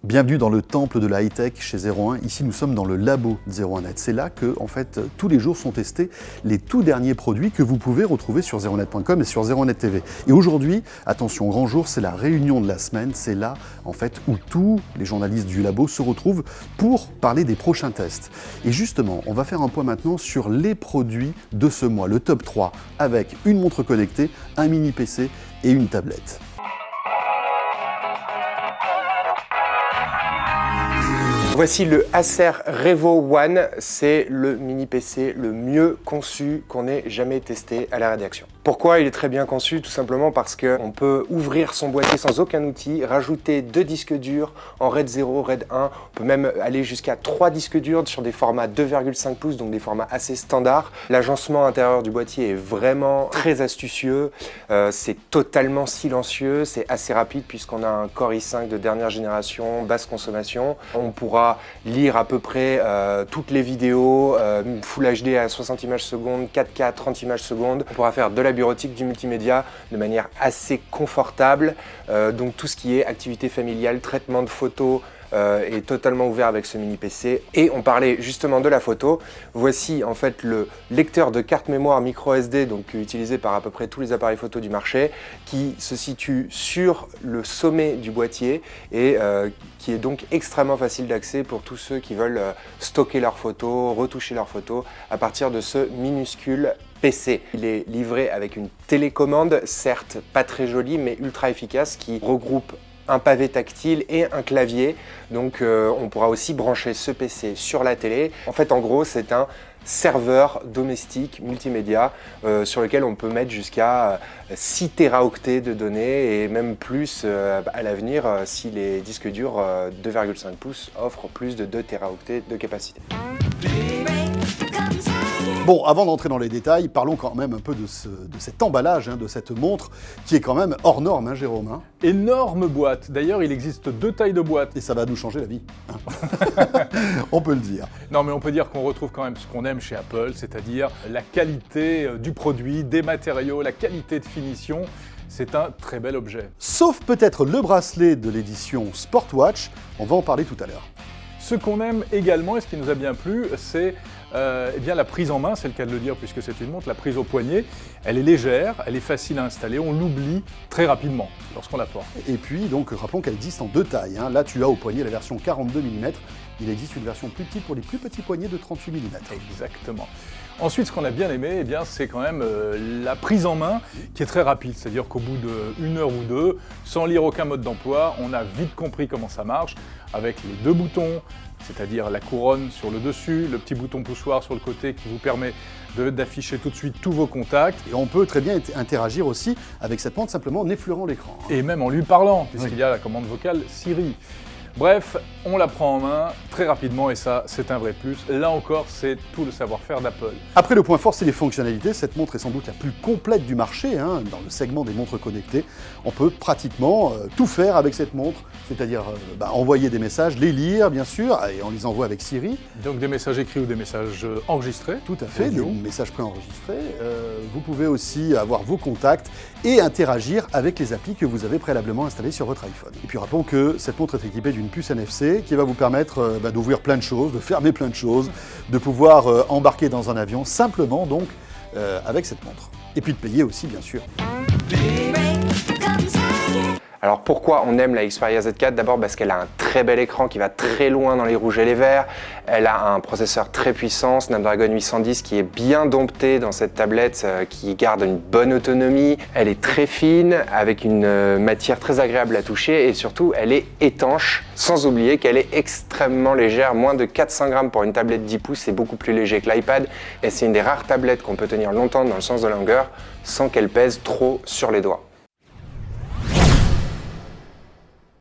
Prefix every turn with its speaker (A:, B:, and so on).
A: Bienvenue dans le temple de la high-tech chez 01. Ici, nous sommes dans le labo de 01net. C'est là que, en fait, tous les jours sont testés les tout derniers produits que vous pouvez retrouver sur 01net.com et sur 01net TV. Et aujourd'hui, attention, grand jour, c'est la réunion de la semaine. C'est là, en fait, où tous les journalistes du labo se retrouvent pour parler des prochains tests. Et justement, on va faire un point maintenant sur les produits de ce mois, le top 3, avec une montre connectée, un mini PC et une tablette.
B: Voici le Acer Revo One, c'est le mini PC le mieux conçu qu'on ait jamais testé à la rédaction. Pourquoi il est très bien conçu? Tout simplement parce qu'on peut ouvrir son boîtier sans aucun outil, rajouter 2 disques durs en RAID 0, RAID 1, on peut même aller jusqu'à 3 disques durs sur des formats 2,5 pouces, donc des formats assez standards. L'agencement intérieur du boîtier est vraiment très astucieux, c'est totalement silencieux, c'est assez rapide puisqu'on a un Core i5 de dernière génération, basse consommation. On pourra lire à peu près toutes les vidéos, Full HD à 60 images secondes, 4K 30 images secondes. On pourra faire de la bureautique, du multimédia de manière assez confortable. Donc tout ce qui est activité familiale, traitement de photos, est totalement ouvert avec ce mini PC. Et on parlait justement de la photo. Voici en fait le lecteur de carte mémoire micro SD, donc utilisé par à peu près tous les appareils photo du marché, qui se situe sur le sommet du boîtier et qui est donc extrêmement facile d'accès pour tous ceux qui veulent stocker leurs photos, retoucher leurs photos à partir de ce minuscule PC. Il est livré avec une télécommande, certes pas très jolie mais ultra efficace, qui regroupe un pavé tactile et un clavier. Donc on pourra aussi brancher ce PC sur la télé. En fait, en gros, c'est un serveur domestique multimédia sur lequel on peut mettre jusqu'à 6 téraoctets de données et même plus à l'avenir si les disques durs 2,5 pouces offrent plus de 2 téraoctets de capacité.
A: Bon, avant d'entrer dans les détails, parlons quand même un peu de cet emballage, de cette montre, qui est quand même hors norme, Jérôme.
C: Énorme boîte. D'ailleurs, il existe 2 tailles de boîte.
A: Et ça va nous changer la vie. On peut le dire.
C: Non, mais on peut dire qu'on retrouve quand même ce qu'on aime chez Apple, c'est-à-dire la qualité du produit, des matériaux, la qualité de finition. C'est un très bel objet.
A: Sauf peut-être le bracelet de l'édition Sportwatch, on va en parler tout à l'heure.
C: Ce qu'on aime également, et ce qui nous a bien plu, c'est eh bien la prise en main, c'est le cas de le dire puisque c'est une montre, la prise au poignet. Elle est légère, elle est facile à installer, on l'oublie très rapidement lorsqu'on la porte.
A: Et puis, donc, rappelons qu'elle existe en 2 tailles. Là, tu as au poignet la version 42 mm. Il existe une version plus petite pour les plus petits poignets de 38 mm.
C: Exactement. Ensuite, ce qu'on a bien aimé, eh bien, c'est quand même la prise en main qui est très rapide. C'est-à-dire qu'au bout d'1 heure ou 2, sans lire aucun mode d'emploi, on a vite compris comment ça marche avec les 2 boutons, c'est-à-dire la couronne sur le dessus, le petit bouton poussoir sur le côté qui vous permet d'afficher tout de suite tous vos contacts.
A: Et on peut très bien interagir aussi avec cette montre simplement en effleurant l'écran.
C: Et même en lui parlant, puisqu'il y a la commande vocale Siri. Bref, on la prend en main très rapidement et ça, c'est un vrai plus. Là encore, c'est tout le savoir-faire d'Apple.
A: Après, le point fort, c'est les fonctionnalités. Cette montre est sans doute la plus complète du marché, dans le segment des montres connectées. On peut pratiquement tout faire avec cette montre, c'est-à-dire envoyer des messages, les lire, bien sûr, et on les envoie avec Siri.
C: Donc des messages écrits ou des messages enregistrés.
A: Tout à fait, des messages préenregistrés. Vous pouvez aussi avoir vos contacts et interagir avec les applis que vous avez préalablement installées sur votre iPhone. Et puis rappelons que cette montre est équipée d'une puce NFC qui va vous permettre d'ouvrir plein de choses, de fermer plein de choses, de pouvoir embarquer dans un avion simplement donc avec cette montre. Et puis de payer aussi bien sûr.
B: Alors pourquoi on aime la Xperia Z4? D'abord parce qu'elle a un très bel écran qui va très loin dans les rouges et les verts. Elle a un processeur très puissant, Snapdragon 810, qui est bien dompté dans cette tablette, qui garde une bonne autonomie. Elle est très fine, avec une matière très agréable à toucher et surtout elle est étanche, sans oublier qu'elle est extrêmement légère, moins de 400 grammes pour une tablette 10 pouces, c'est beaucoup plus léger que l'iPad et c'est une des rares tablettes qu'on peut tenir longtemps dans le sens de la longueur sans qu'elle pèse trop sur les doigts.